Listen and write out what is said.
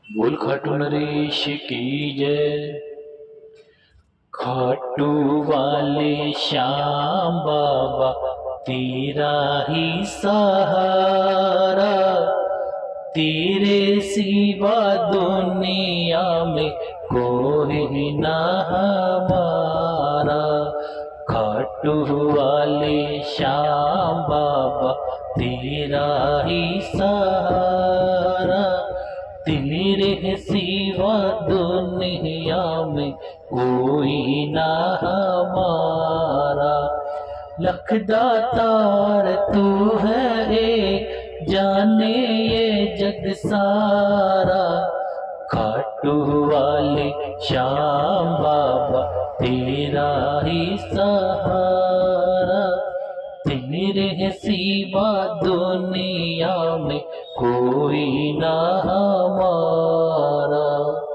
बोल खाटू नरेश की जय। खाटू वाले श्याम बाबा तेरा ही सहारा, तेरे सिवा दुनिया में कोई ना हमारा। खाटू वाले श्याम बाबा तेरा ही सहारा, तेरे सिवा दुनिया में कोई ना हमारा। लखदातार तू है एक, जाने ये जग सारा। खाटू वाले श्याम बाबा तेरा ही सहारा, तेरे सिवा दुनिया में कोई ना